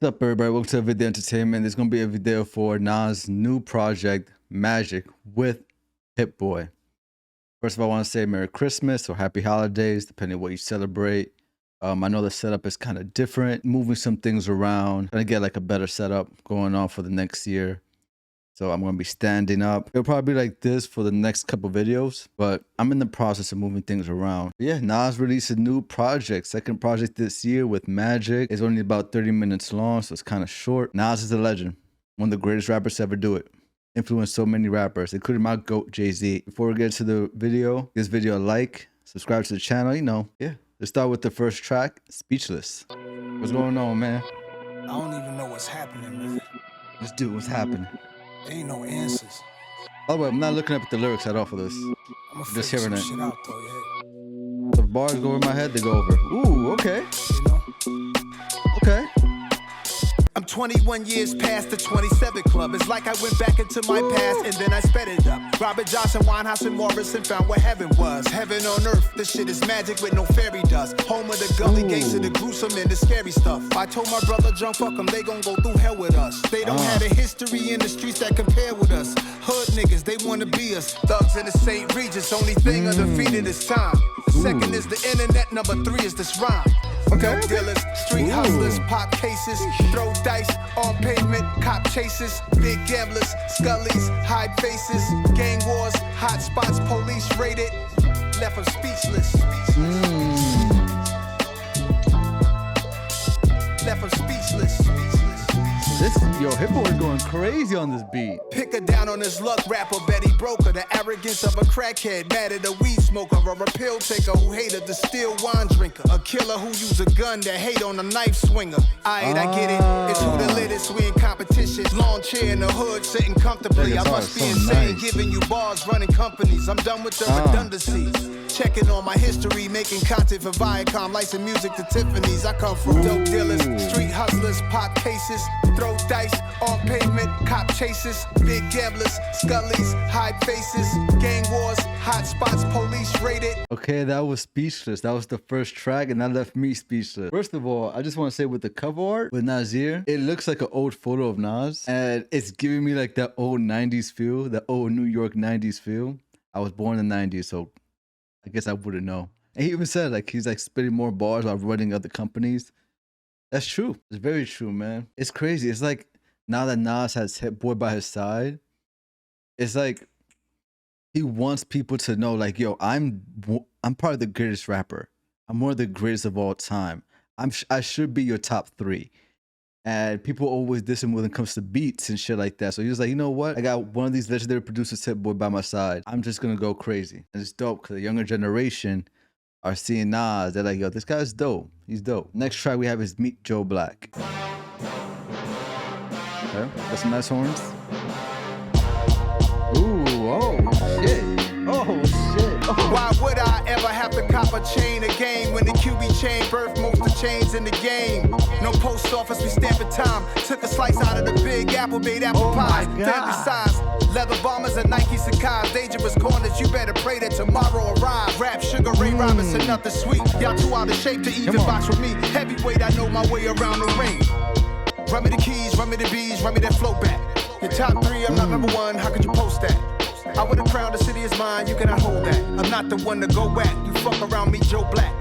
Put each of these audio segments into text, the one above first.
What's up, everybody? Welcome to Video Entertainment. There's gonna be a video for Nas' new project, Magic, with Hit Boy. First of all, I want to say Merry Christmas or Happy Holidays, depending on what you celebrate. I know the setup is kind of different, moving some things around, trying to get like a better setup going on for the next year. So I'm gonna be standing up. It'll probably be like this for the next couple videos, but I'm in the process of moving things around. But yeah, Nas released a new project, second project this year with Magic. It's only about 30 minutes long, so it's kind of short. Nas is a legend, one of the greatest rappers to ever do it. Influenced so many rappers, including my GOAT, Jay-Z. Before we get to the video, give this video a like, subscribe to the channel, yeah. Let's start with the first track, Speechless. What's going on, man? I don't even know what's happening, man. Let's do what's happening. There ain't no answers. By the way, I'm not looking up at the lyrics at all for this. I'm Just hearing it. shit out though, yeah. The bars go over my head, they go over. Ooh, okay. You know? Okay. I'm 21 years past the 27 club. It's like I went back into my past and then I sped it up. Robert Johnson, Winehouse, and Morrison found what heaven was. Heaven on earth, this shit is magic with no fairy dust. Home of the gully gangster, the gruesome and the scary stuff. I told my brother, John, fuck them, they gon' go through hell with us. They don't have a history in the streets that compare with us. Hood niggas, they wanna be us. Thugs in the St. Regis, only thing undefeated is time. The second is the internet, number 3 is this rhyme. Okay. Dope dealers, street hustlers, pop cases, throw dice on pavement, cop chases, big gamblers, scullies, hide faces, gang wars, hot spots, police raided, left them speechless. Left them speechless. Hit Boy going crazy on this beat. Pick her down on his luck, rapper Betty Broker. The arrogance of a crackhead, mad at a weed smoker, or a pill taker who hated the still wine drinker. A killer who use a gun that hate on a knife swinger. I get it. It's who the latest, we in competition. Lawn chair in the hood, sitting comfortably. I must be insane, giving you bars, running companies. I'm done with the redundancies. Checking on my history, making content for Viacom, licensing music to Tiffany's. I come from dope dealers, street hustlers, pop cases, throw dice on pavement, cop chases, big gamblers, scullies, hide faces, gang wars, hot spots, police raided. Okay, that was Speechless. That was the first track, and that left me speechless. First of all, I just want to say with the cover art with Nasir, it looks like an old photo of Nas, and it's giving me like that old 90s feel, that old New York 90s feel. I was born in the 90s, so I guess I wouldn't know. And he even said like he's like spitting more bars while running other companies. That's true. It's very true, man. It's crazy. It's like now that Nas has Hit Boy by his side, it's like he wants people to know like, yo, I'm probably the greatest rapper. I'm one of the greatest of all time. I should be your top 3. And people always diss him when it comes to beats and shit like that. So he was like, you know what? I got one of these legendary producers, Hit Boy, by my side. I'm just gonna go crazy. And it's dope because the younger generation are seeing Nas. They're like, yo, this guy's dope. He's dope. Next track we have is Meet Joe Black. Okay, got some nice horns. Ooh, oh shit. Oh shit. Oh. Why would I ever have to cop a chain again when the QB chain birthed most of the chains in the game? No post office, we stamping time. Took a slice out of the big apple, made apple pies. Family size, leather bombers and Nike Sacai's. Dangerous corners, you better pray that tomorrow arrives. Rap, Sugar Ray Robinson, nothing sweet. Y'all too out of shape to even box with me. Heavyweight, I know my way around the ring. Run me the keys, run me the bees, run me that flow back. Your top 3, I'm not number 1, how could you post that? I would have crowned the city is mine, you cannot hold that. I'm not the one to go back, you fuck around me, Joe Black.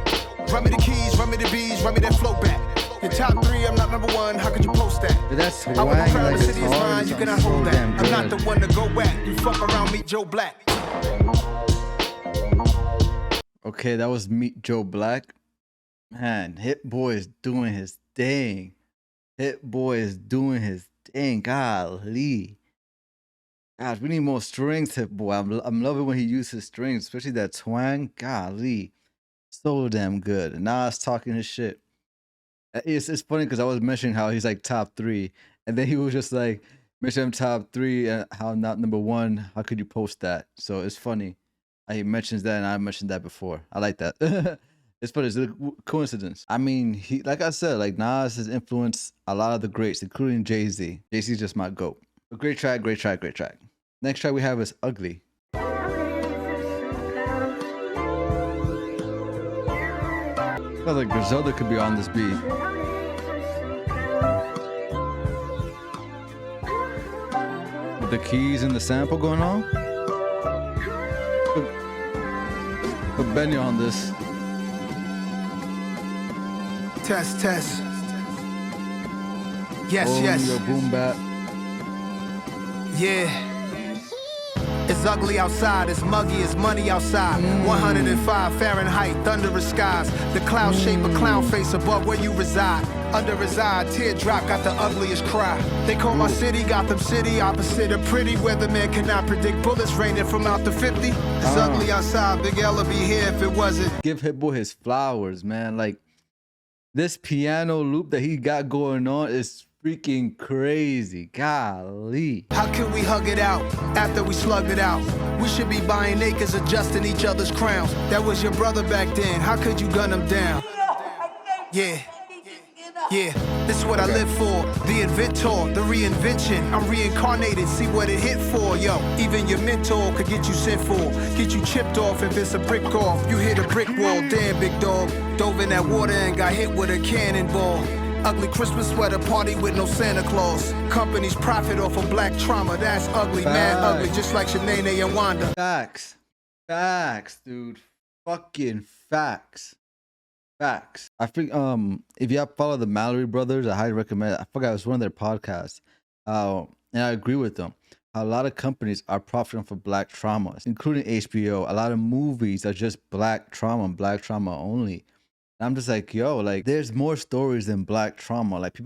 Run me the keys, run me the bees, run me that flow back. Your top 3, I'm not number 1, how could you post that? That's I would have crowned like the city is mine, you cannot hold that. I'm not the one to go back, you fuck around me, Joe Black. Okay, that was Meet Joe Black. Man, Hit Boy is doing his thing. Hit Boy is doing his thing. Golly. Gosh, we need more strings, Hit Boy. I'm loving when he uses strings, especially that twang. Golly. So damn good. And now it's talking his shit. It's funny because I was mentioning how he's like top 3. And then he was just like, mention him top 3 and how not number 1. How could you post that? So it's funny. He mentions that and I mentioned that before. I like that. It's funny. It's a coincidence. I mean, he, like I said, like Nas has influenced a lot of the greats, including Jay-Z. Jay-Z's just my GOAT. A great track, great track, great track. Next track we have is Ugly. Sounds like Griselda could be on this beat. the keys and the sample going on. Put Benny on this. Test, test. Yes, oh, yes. Your boom bap. Yeah. It's ugly outside, it's muggy, it's money outside. 105 Fahrenheit, thunderous skies. The cloud shape a clown face above where you reside. Under his eye, teardrop got the ugliest cry. They call my city Gotham City, opposite of pretty. Weatherman cannot predict bullets raining from out the 50. It's ugly outside, Big L would be here if it wasn't. Give Hit Boy his flowers, man. Like, this piano loop that he got going on is freaking crazy. Golly. How can we hug it out after we slugged it out? We should be buying acres, adjusting each other's crowns. That was your brother back then. How could you gun him down? Yeah. Yeah, this is what I live for. The inventor, the reinvention. I'm reincarnated, see what it hit for, yo. Even your mentor could get you sent for. Get you chipped off if it's a brick off. You hit a brick wall, damn big dog. Dove in that water and got hit with a cannonball. Ugly Christmas sweater party with no Santa Claus. Companies profit off of black trauma. That's ugly, mad ugly, just like Shanae and Wanda. Facts. Facts, dude. Fucking facts. Facts. I think if you have followed the Mallory brothers, I highly recommend it. I forgot it was one of their podcasts. And I agree with them. A lot of companies are profiting from black traumas, including HBO. A lot of movies are just black trauma only. And I'm just like, yo, like there's more stories than black trauma. Like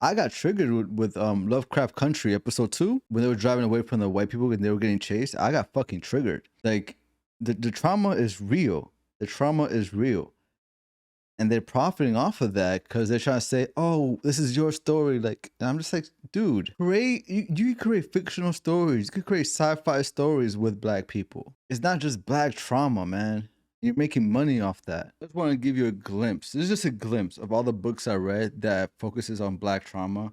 I got triggered with Lovecraft Country episode 2 when they were driving away from the white people and they were getting chased. I got fucking triggered. Like the trauma is real. The trauma is real. And they're profiting off of that because they're trying to say, oh, this is your story. Like, and I'm just like, dude, you create fictional stories. You could create sci-fi stories with black people. It's not just black trauma, man. You're making money off that. I just want to give you a glimpse. This is just a glimpse of all the books I read that focuses on black trauma.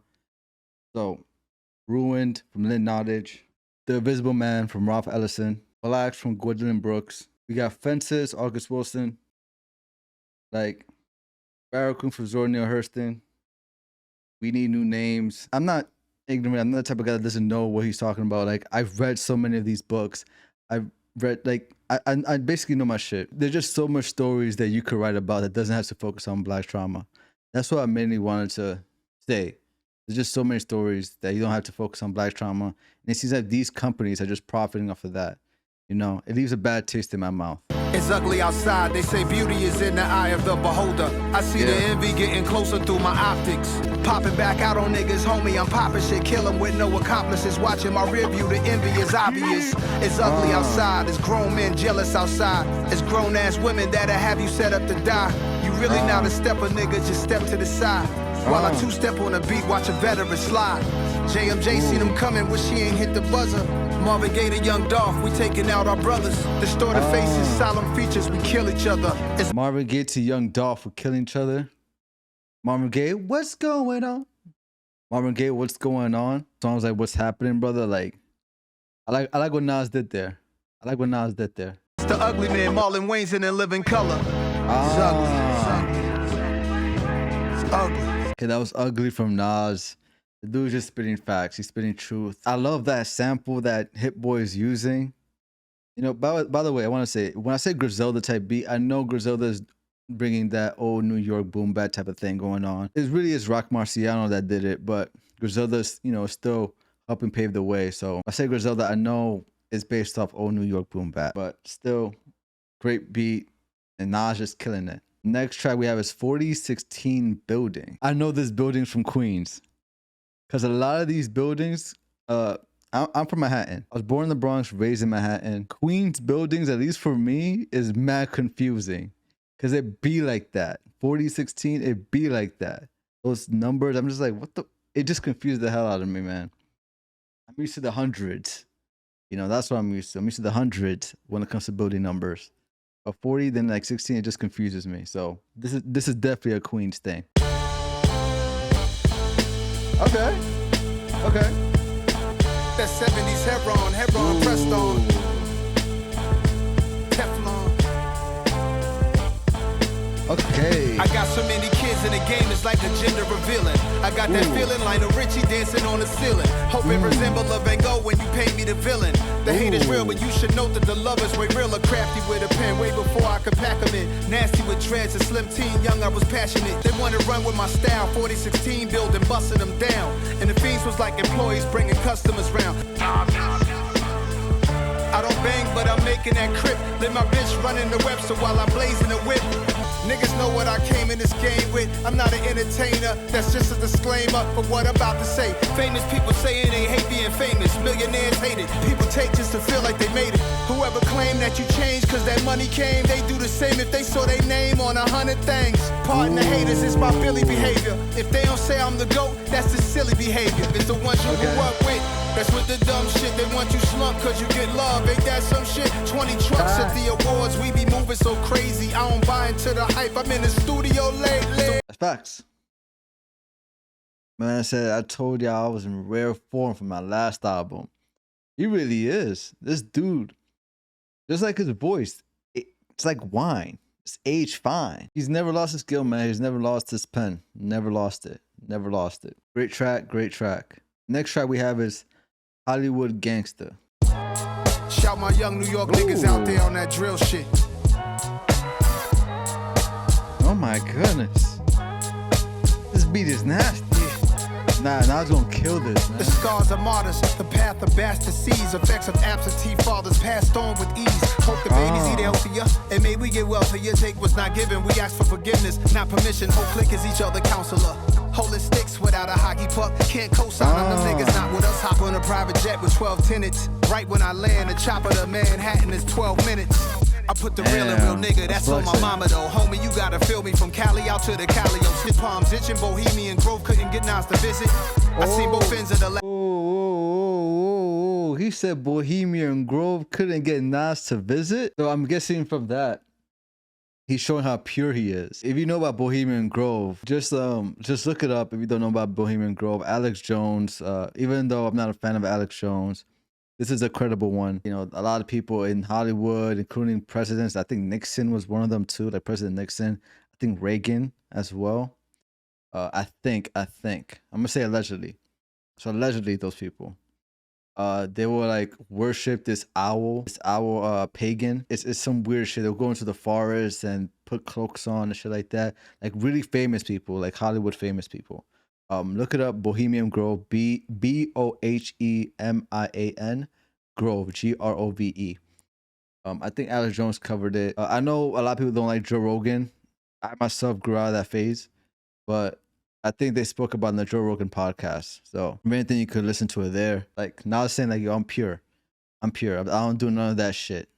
So, Ruined from Lynn Nottage, The Invisible Man from Ralph Ellison, Relax from Gwendolyn Brooks. We got Fences, August Wilson. Like, Barracoon from Zora Neale Hurston. We Need New Names. I'm not ignorant. I'm not the type of guy that doesn't know what he's talking about. Like, I've read so many of these books. I've read, like, I basically know my shit. There's just so much stories that you could write about that doesn't have to focus on black trauma. That's what I mainly wanted to say. There's just so many stories that you don't have to focus on black trauma. And it seems like these companies are just profiting off of that. You know, it leaves a bad taste in my mouth. It's ugly outside, they say beauty is in the eye of the beholder. I see the envy getting closer through my optics. Popping back out on niggas, homie, I'm popping shit. Kill them with no accomplices. Watching my rear view, the envy is obvious. It's ugly outside, it's grown men jealous outside. It's grown ass women that'll have you set up to die. You really not a stepper, nigga, just step to the side. While I two-step on the beat, watch a veteran slide. JMJ seen him coming, wish he ain't hit the buzzer. Marvin Gaye to Young Dolph, we taking out our brothers. Distorted faces, solemn features, we kill each other. It's Marvin Gaye to Young Dolph for killing each other. Marvin Gaye, what's going on? Marvin Gaye, what's going on? Songs like What's Happening, brother. Like, I like what Nas did there. I like what Nas did there. It's the ugly man, Marlon Wayne's in Living Color. It's ugly. It's ugly. Okay, that was Ugly from Nas. The dude's just spitting facts. He's spitting truth. I love that sample that Hit Boy is using. You know, by the way, I want to say, when I say Griselda type beat, I know Griselda is bringing that old New York boom bap type of thing going on. It really is Rock Marciano that did it, but Griselda's, you know, still helping pave the way. So I say Griselda, I know it's based off old New York boom bap, but still great beat, and Nas just killing it. Next track we have is 4016 Building. I know this building's from Queens. Because a lot of these buildings, I'm from Manhattan. I was born in the Bronx, raised in Manhattan. Queens buildings, at least for me, is mad confusing. Because it be like that. 4016, it be like that. Those numbers, I'm just like, what the? It just confused the hell out of me, man. I'm used to the hundreds. You know, that's what I'm used to. I'm used to the hundreds when it comes to building numbers. But 40, then like 16, it just confuses me. So this is definitely a Queens thing. Okay. that 70s Hebron pressed on. Teflon. Okay. I got so many kids in the game, it's like a gender revealing. I got that feeling like a Richie dancing on the ceiling. Hope it resemble a Van Gogh when you paint me the villain. The hate is real, but you should note that the love is way realer. Crafty with a pen, way before I could pack them in. Nasty with dreads, a slim teen, young I was passionate. They wanted to run with my style, 4016 building, busting them down. And the fiends was like employees bringing customers round. I don't bang, but I'm making that crip. Let my bitch running the web, so while I'm blazing the whip. Niggas know what I came in this game with. I'm not an entertainer, that's just a disclaimer for what I'm about to say. Famous people saying they hate being famous. Millionaires hate it. People take just to feel like they made it. Whoever claimed that you changed cause that money came, they do the same if they saw their name on 100 things. Pardon the haters, it's my Philly behavior. If they don't say I'm the GOAT, that's the silly behavior. It's the ones you grew up with. That's with the dumb shit. They want you slump cause you get love. Ain't that some shit? 20 trucks at the awards. We be moving so crazy. I don't buy into the hype. I'm in the studio lately. That's facts. Man, I told y'all I was in rare form for my last album. He really is. This dude, just like his voice, it's like wine. It's aged fine. He's never lost his skill, man. He's never lost his pen. Never lost it. Never lost it. Great track, great track. Next track we have is Hollywood Gangster. Shout my young New York niggas out there on that drill shit. Oh my goodness. This beat is nasty. Nah, I was gonna kill this, man. The scars of martyrs, the path of bastard seeds, effects of absentee fathers passed on with ease. Hope the babies eat healthier, and may we get wealthier. Take what's not given, we ask for forgiveness, not permission. Whole clique is each other counselor. Holding sticks without a hockey puck. Can't co-sign on them niggas, not with us. Hop on a private jet with 12 tenants. Right when I land, the chopper to Manhattan is 12 minutes. I put the real in real nigga, that's on my mama though. Homie, you gotta feel me from Cali out to the Calio. Snip palms itching, Bohemian Grove couldn't get Nas to visit. I seen both ends of the He said Bohemian Grove couldn't get Nas to visit. So I'm guessing from that, he's showing how pure he is. If you know about Bohemian Grove, just look it up. If you don't know about Bohemian Grove, Alex Jones. Even though I'm not a fan of Alex Jones, this is a credible one. You know, a lot of people in Hollywood, including presidents. I think Nixon was one of them too, like President Nixon. I think Reagan as well. I think. I'm gonna say allegedly. So allegedly, those people. They will like worship this owl pagan. It's some weird shit. They'll go into the forest and put cloaks on and shit like that. Like really famous people, like Hollywood famous people. Look it up, Bohemian Grove, Bohemian Grove, Grove. I think Alex Jones covered it. I know a lot of people don't like Joe Rogan. I myself grew out of that phase, but I think they spoke about in the Joe Rogan podcast. So if anything, you could listen to it there. Like now saying like, yo, I'm pure. I don't do none of that shit.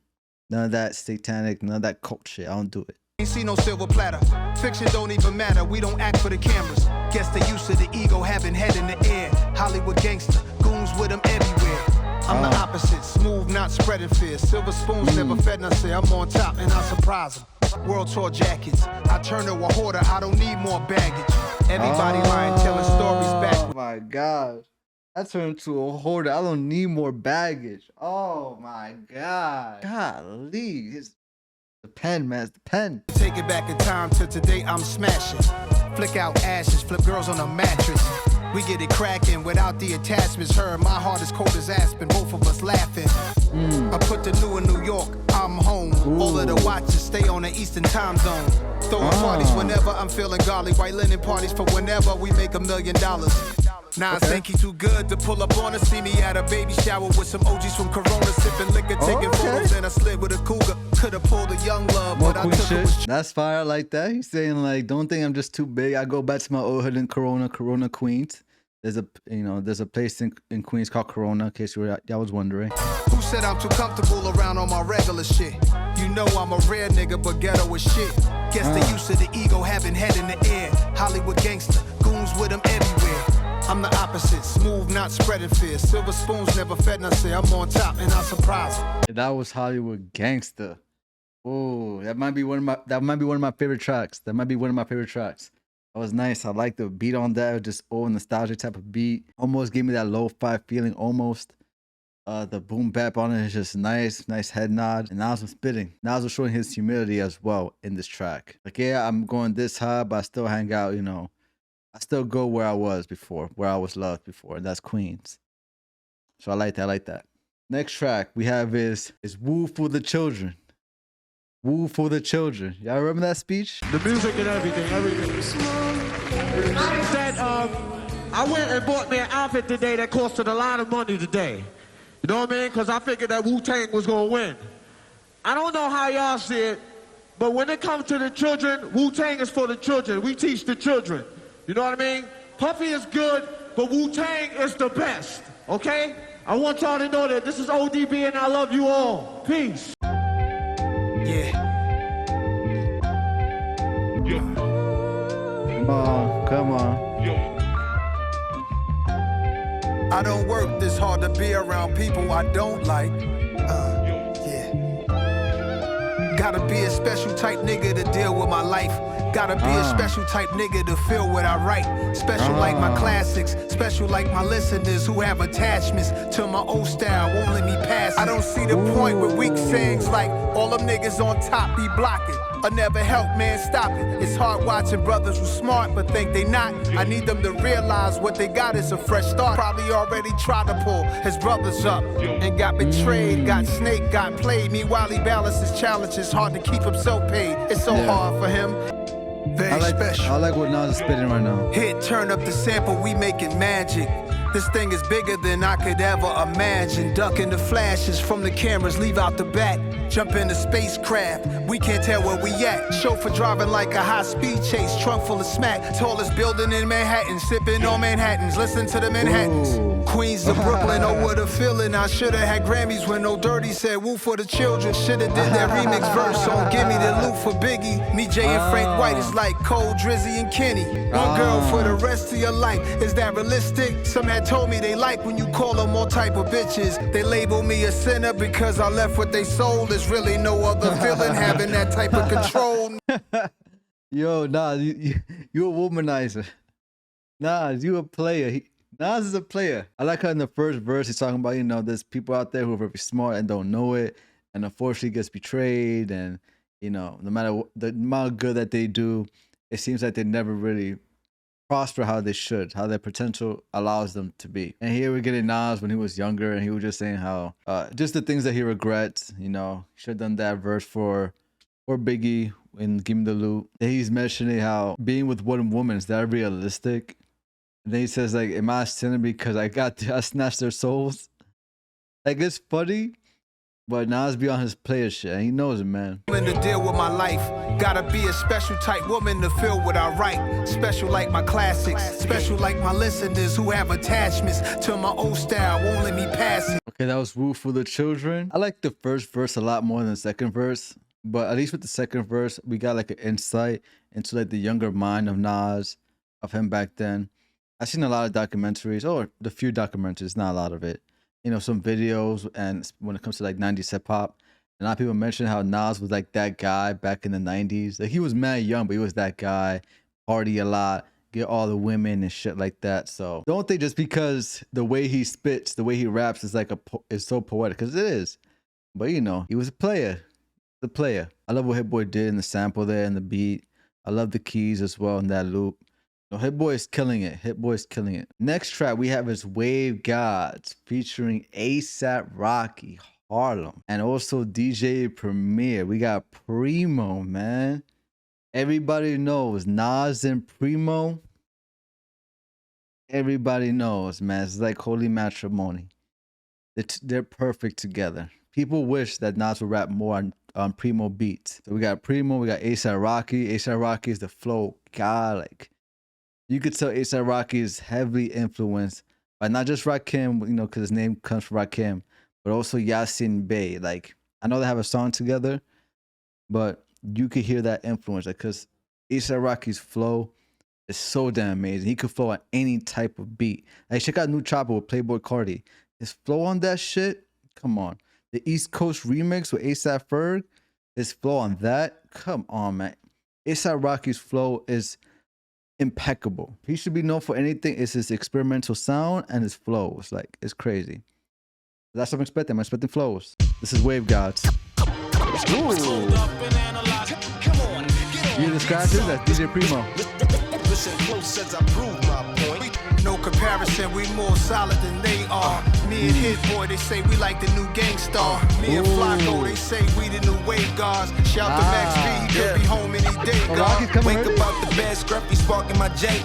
None of that satanic, none of that cult shit. I don't do it. Ain't see no silver platter. Fiction don't even matter. We don't act for the cameras. Guess they used to the ego having head in the air. Hollywood gangster, goons with them everywhere. I'm the opposite, smooth, not spreading fear. Silver spoons never fed none. Say I'm on top and I surprise them. World tour jackets. I turn to a hoarder. I don't need more baggage. Everybody lying, telling stories back. Oh my gosh. I turned to a hoarder. I don't need more baggage. Oh my god. Golly. The pen, man. It's the pen. Take it back in time to today, I'm smashing. Flick out ashes, flip girls on a mattress. We get it cracking without the attachments. Her, my heart is cold as aspen, both of us laughing. I put the new in New York, I'm home. All of the watches stay on the Eastern time zone. Throwing parties whenever I'm feeling golly. White linen parties for whenever we make $1 million. Nah, I think he too good to pull up on us. See me at a baby shower with some OGs from Corona, sipping liquor, taking photos, and I slid with a cougar. Could have pulled a young love, more but queen I took shit. it. That's fire. I like that. He's saying like, don't think I'm just too big. I go back to my old hood in Corona, Queens. There's a place in Queens called Corona, in case y'all was wondering. Who said I'm too comfortable around on my regular shit? You know I'm a rare nigga, but ghetto is shit. Guess they used to the ego having head in the air. Hollywood gangster, goons with them everywhere. I'm the opposite, smooth, not spreading fear. Silver spoons never fed none. Say I'm on top and I surprise them. That was Hollywood Gangster. Oh, that might be one of my favorite tracks. That was nice. I like the beat on that. Just old nostalgic type of beat. Almost gave me that lo-fi feeling almost. The boom bap on it is just nice head nod. And Nas was spitting. Nas was showing his humility as well in this track. Like, yeah, I'm going this high, but I still hang out, you know. I still go where I was before, where I was loved before, and that's Queens. So I like that. I like that. Next track we have is Woo for the Children. Woo for the Children. Y'all remember that speech? The music and everything. I went and bought me an outfit today that costed a lot of money today. You know what I mean? Because I figured that Wu-Tang was going to win. I don't know how y'all see it, but when it comes to the children, Wu-Tang is for the children. We teach the children. You know what I mean? Puffy is good, but Wu-Tang is the best. Okay? I want y'all to know that this is ODB and I love you all. Peace. Yeah. Come on. I don't work this hard to be around people I don't like. Gotta be a special type nigga to deal with my life. Gotta be a special type nigga to feel what I write. Special like my classics, special like my listeners who have attachments to my old style, won't let me pass it. I don't see the point with weak sayings like all them niggas on top be blocking. I never help, man, stop it. It's hard watching brothers who smart but think they not. I need them to realize what they got is a fresh start. Probably already tried to pull his brothers up and got betrayed, got snaked, got played. Meanwhile, he balances challenges, hard to keep himself paid. It's so hard for him. Very special. I like what Nas is spitting right now. Hit, turn up the sample, we making magic. This thing is bigger than I could ever imagine. Ducking the flashes from the cameras, leave out the back. Jump in the spacecraft, we can't tell where we at. Chauffeur driving like a high-speed chase, trunk full of smack. Tallest building in Manhattan, sipping on Manhattans, listen to the Manhattans. Queens of Brooklyn, oh what a feeling. I should've had Grammys when No Dirty said woo for the children. Should've did that remix verse on Gimme the Loot for Biggie. Me, Jay, and Frank White is like Cole, Drizzy, and Kenny. One girl for the rest of your life, is that realistic? Some had told me they like when you call them all type of bitches. They label me a sinner because I left what they sold. There's really no other feeling having that type of control. Yo, Nas, you a womanizer. Nas, you a player. Nas is a player. I like how in the first verse he's talking about, you know, there's people out there who are very smart and don't know it, and unfortunately gets betrayed, and you know, no matter the amount of good that they do, it seems like they never really prosper how they should, how their potential allows them to be. And here we're getting Nas when he was younger, and he was just saying how just the things that he regrets, you know, should have done that verse for Biggie in Give Me the Loot. And he's mentioning how being with one woman, is that realistic? And then he says like, am I sinning because I snatched their souls? Like, it's funny, but Nas be on his player shit, and he knows it, man. To deal with my life, gotta be a special type woman to feel what I write. Special like my classics, special like my listeners who have attachments to my old style, won't let me pass it. Okay, that was Woo for the Children. I like the first verse a lot more than the second verse, but at least with the second verse, we got like an insight into like the younger mind of Nas, of him back then. I've seen a lot of documentaries, or the few documentaries, not a lot of it. You know, some videos, and when it comes to like 90s hip hop, a lot of people mention how Nas was like that guy back in the 90s. Like, he was mad young, but he was that guy, party a lot, get all the women and shit like that. So don't think just because the way he spits, the way he raps is like is so poetic, because it is. But you know, he was a player, the player. I love what Hit Boy did in the sample there and the beat. I love the keys as well in that loop. No, Hit Boy is killing it. Hit Boy is killing it. Next track we have is Wave Gods featuring ASAP Rocky, Harlem, and also DJ Premier. We got Primo, man. Everybody knows Nas and Primo. Everybody knows, man. It's like holy matrimony. They're perfect together. People wish that Nas would rap more on Primo beats. So we got Primo, we got ASAP Rocky. ASAP Rocky is the flow god, like. You could tell A$AP Rocky is heavily influenced by not just Rakim, you know, because his name comes from Rakim, but also Yasin Bey. Like, I know they have a song together, but you could hear that influence, like, because A$AP Rocky's flow is so damn amazing. He could flow on any type of beat. Like, check out New Chopper with Playboy Cardi. His flow on that shit, come on. The East Coast remix with A$AP Ferg, his flow on that, come on, man. A$AP Rocky's flow is impeccable. He should be known for anything. It's his experimental sound and his flow. It's like, it's crazy. That's what I'm expecting. I'm expecting flows. This is Wave Gods. Ooh. You hear the scratches? That's DJ Primo. Listen close as I prove my point. No comparison, we more solid than they are. Me and Hit Boy, they say we like the new Gangster. Me and Flacco, they say we the new Wave Guards. Shout to Max B, he could be home any day, God. Wake up out the bed, scruffy, sparking my J.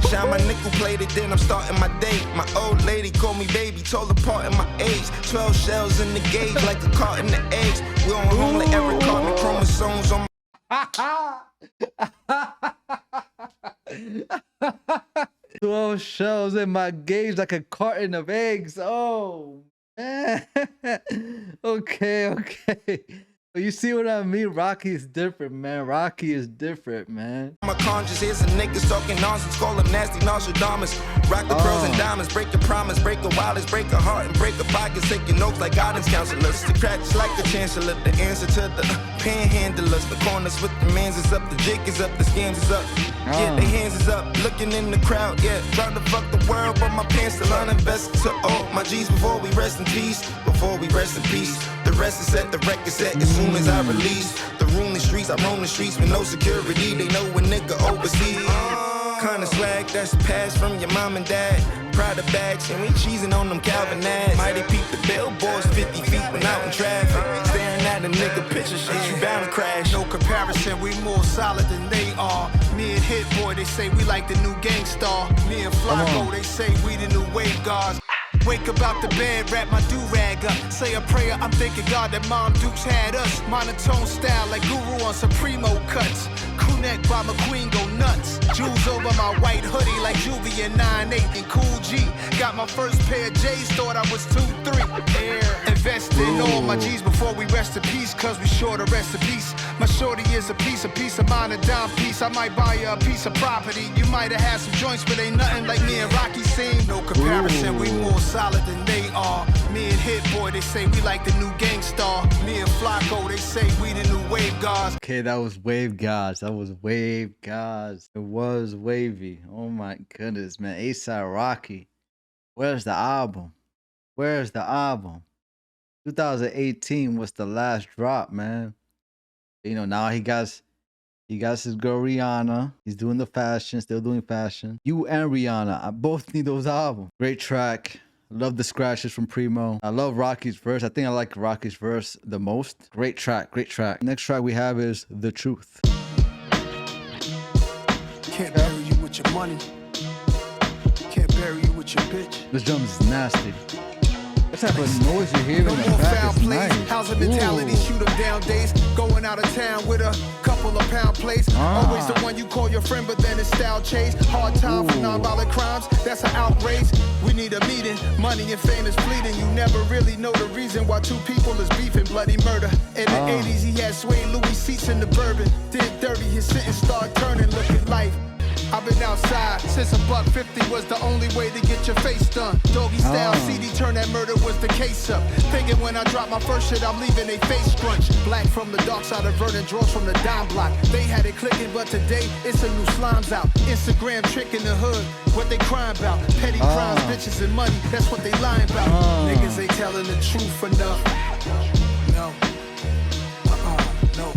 Shine my nickel plated, then I'm starting my day. My old lady called me baby, told her part in my age. 12 shells in the gauge, like a cart in the eggs. We on home like every carton of chromosomes on my 12 shells in my gauge like a carton of eggs. Oh, man. Okay. But you see what I mean? Rocky is different, man. Rocky is different, man. my conscience. Here's some niggas talking nonsense, call them nasty Nostradamus. Rock the pearls and diamonds, break your promise, break a wallets, break a heart, and break a pockets. Taking notes like guidance counselors. The cracks like the chancellor, the answer to the panhandlers. The corners with the mans is up, the jig is up, the scams is up. Yeah, the hands is up, looking in the crowd, yeah. Trying to fuck the world, but my pants still uninvested to all my G's before we rest in peace. Before we rest in peace. The rest is set, the record set as soon as I release. The room, the streets, I roam the streets with no security. They know a nigga overseas. Kinda swag that's passed from your mom and dad. Prada bags, and we cheesing on them Calvin ads. Mighty peep the billboards 50 feet when out in traffic. Staring at a nigga picture, shit, you bound to crash. No comparison, we more solid than they are. Me and Hit Boy, they say we like the new Gangster. Me and Flacco, they say we the new Wave Guards. Wake up out the bed, wrap my do-rag up. Say a prayer, I'm thanking God that Mom Dukes had us. Monotone style like Guru on Supremo cuts. Crew neck by McQueen go nuts. Jewels over my white hoodie like Juvie and 9-8 and Cool G. Got my first pair of J's, thought I was 2-3. Air. Invest in all my G's before we rest in peace, cause we sure to rest in peace. My shorty is a piece of mine, a dime piece. I might buy you a piece of property. You might have had some joints, but ain't nothing like me and Rocky seen. No comparison, we more solid than they are. Me and Hit Boy, they say we like the new Gangster. Me and Flacco, they say we the new Wave Guards. Okay, that was Wave Gods. That was Wave Gods. It was wavy. Oh my goodness, man. A$AP Rocky. Where's the album? Where's the album? 2018 was the last drop, man. You know, now he got his girl Rihanna. He's doing the fashion, still doing fashion. You and Rihanna, I both need those albums. Great track. Love the scratches from Primo. I love Rocky's verse. I think I like Rocky's verse the most. Great track, great track. Next track we have is The Truth. Can't bury you with your money. Can't bury you with your bitch. This drum is nasty. What type of noise you hear in No the more back foul is plays, nice. housing mentality, Ooh. shoot 'em down days. Going out of town with a couple of pound plates. Always the one you call your friend, but then it's style chase. Hard time for non-violent crimes, that's an outrage. We need a meeting, money and fame is fleeting. You never really know the reason why two people is beefing. Bloody murder. In the 80s, he had suede Louis seats in the bourbon. Did 30, his sentence started turning, look at life. I've been outside since $1.50 was the only way to get your face done. Doggy style CD turn that murder was the case up. Thinking when I drop my first shit, I'm leaving a face scrunch. Black from the dark side of Vernon, draws from the dime block. They had it clicking, but today it's a new slimes out. Instagram trick in the hood, what they crying about? Petty crimes, bitches and money, that's what they lying about. Niggas ain't telling the truth enough. No. No.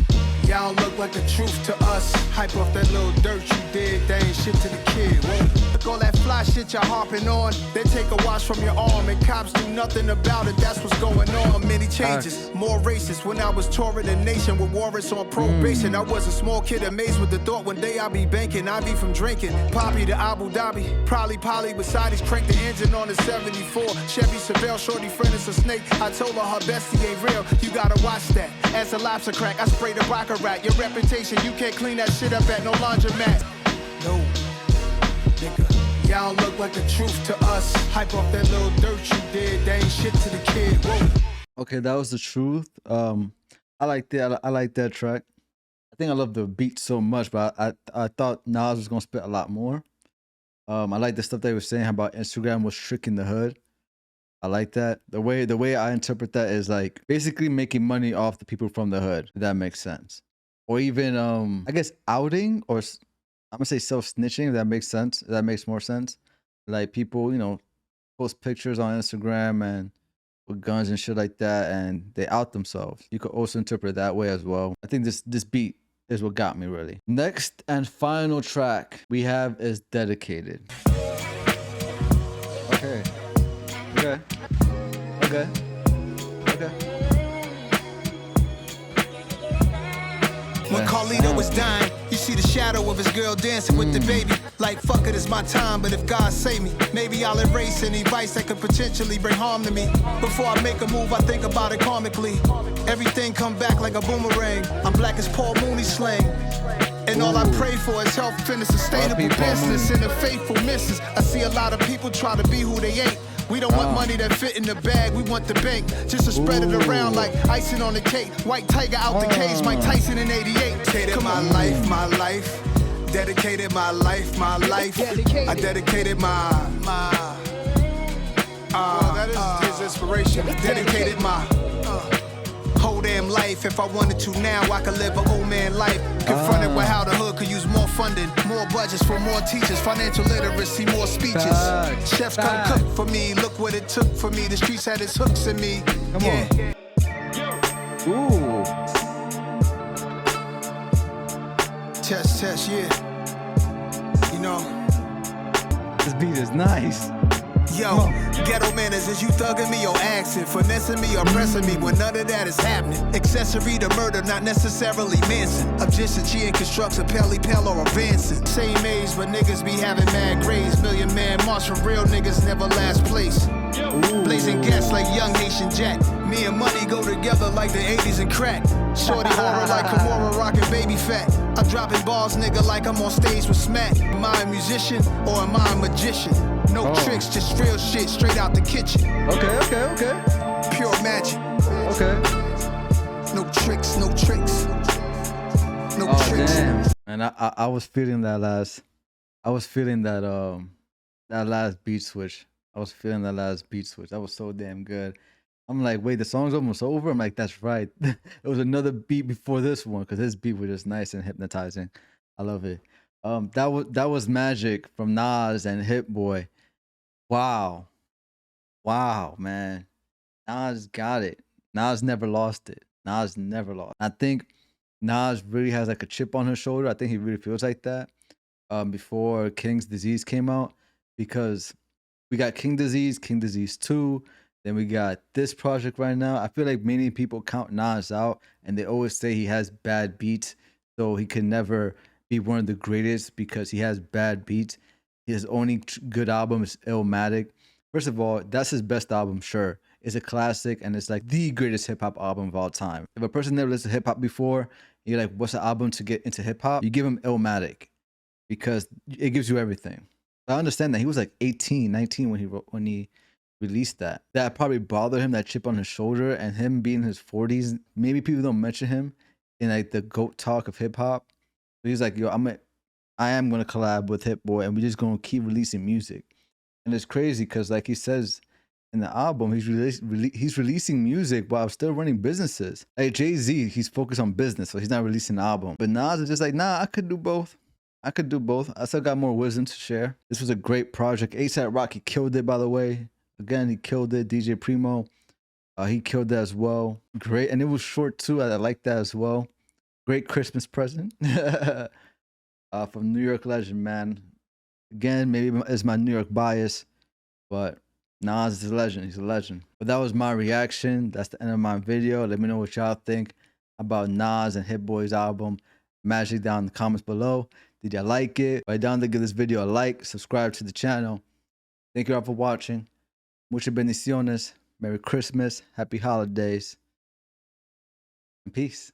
Y'all look like the truth to us. Hype off that little dirt you did, that ain't shit to the kid. Look all that fly shit y'all harping on. They take a wash from your arm and cops do nothing about it. That's what's going on. Many changes, more racist. When I was touring the nation with warrants on probation, I was a small kid amazed with the thought one day I'll be banking. I be from drinking. Poppy to Abu Dhabi. Probably Polly beside his crank the engine on the 74. Chevy Chevelle, shorty friend is a snake. I told her her bestie ain't real. You gotta watch that. As a lobster crack, I spray the rocker rat. Your reputation, you can't clean that shit up at no laundromat. No, nigga, y'all look like the truth to us. Hype off that little dirt you did, that ain't shit to the kid. Whoa. Okay, that was The Truth. I like that. I like that track. I think I love the beat so much, but I thought Nas was gonna spit a lot more. I like the stuff they were saying about Instagram was tricking the hood. I like that. The way I interpret that is like basically making money off the people from the hood. If that makes sense. Or even I guess outing, or I'm gonna say self-snitching, if that makes sense. If that makes more sense. Like people, you know, post pictures on Instagram and with guns and shit like that, and they out themselves. You could also interpret it that way as well. I think this beat is what got me really. Next and final track we have is Dedicated. Okay. Okay. Okay. Okay. When Carlito was dying, you see the shadow of his girl dancing with the baby. Like, fuck it, it's my time, but if God save me, maybe I'll erase any vice that could potentially bring harm to me. Before I make a move, I think about it karmically. Everything come back like a boomerang. I'm black as Paul Mooney's slang. And all I pray for is health and a sustainable business and a faithful missus. I see a lot of people try to be who they ain't. We don't want money that fit in the bag, we want the bank. Just to spread it around like icing on the cake. White tiger out the cage, Mike Tyson in 88. Dedicated my life. Dedicated my life. I dedicated that is his inspiration. Dedicated my whole damn life. If I wanted to now, I could live an old man life. Confronted with how the hood could use more funding, more budgets for more teachers, financial literacy, more speeches. Chefs come cook for me. Look what it took for me. The streets had its hooks in me. Come on. Ooh. Test, yeah. You know. This beat is nice. Yo, ghetto manners, is you thugging me or axing, finessing me or pressing me when none of that is happening. Accessory to murder, not necessarily Manson. I'm just a G and constructs a Pelly Pell or advancing. Same age, but niggas be having mad grades. Million man march from real niggas never last place. Blazing gas like Young Nation Jack. Me and money go together like the 80s and crack. Shorty horror like Kimura rockin' baby fat. I'm dropping balls, nigga, like I'm on stage with Smack. Am I a musician or am I a magician? No tricks, just real shit straight out the kitchen. Okay. Pure magic. Okay. No tricks. No tricks. Damn. And I was feeling that last. I was feeling that that last beat switch. That was so damn good. I'm like, wait, the song's almost over? I'm like, that's right. It was another beat before this one because this beat was just nice and hypnotizing. I love it. That was Magic from Nas and Hit Boy. Wow, man. Nas got it. Nas never lost it. I think Nas really has like a chip on his shoulder. I think he really feels like that. Before King's Disease came out, because we got King Disease 2. Then we got this project right now. I feel like many people count Nas out, and they always say he has bad beats, so he can never be one of the greatest because he has bad beats. His only good album is Illmatic. First of all, that's his best album, sure. It's a classic, and it's like the greatest hip-hop album of all time. If a person never listened to hip-hop before, you're like, what's the album to get into hip-hop? You give him Illmatic because it gives you everything. I understand that. He was like 18, 19 when he released that. That probably bothered him, that chip on his shoulder, and him being in his 40s. Maybe people don't mention him in like the GOAT talk of hip hop. So he's like, yo, I am gonna collab with Hit Boy, and we're just gonna keep releasing music. And it's crazy because, like he says in the album, he's releasing music while still running businesses. Like Jay-Z, he's focused on business, so he's not releasing an album. But Nas is just like, nah, I could do both. I still got more wisdom to share. This was a great project. A$AP Rocky killed it, by the way. Again, he killed it. DJ Primo, he killed that as well. Great, and it was short too. I like that as well. Great Christmas present from New York legend, man. Again, maybe it's my New York bias, but Nas is a legend. He's a legend. But that was my reaction. That's the end of my video. Let me know what y'all think about Nas and Hit Boy's album Magic down in the comments below. Did y'all like it? Write down to give this video a like, subscribe to the channel. Thank you all for watching. Muchas bendiciones. Merry Christmas. Happy holidays. And peace.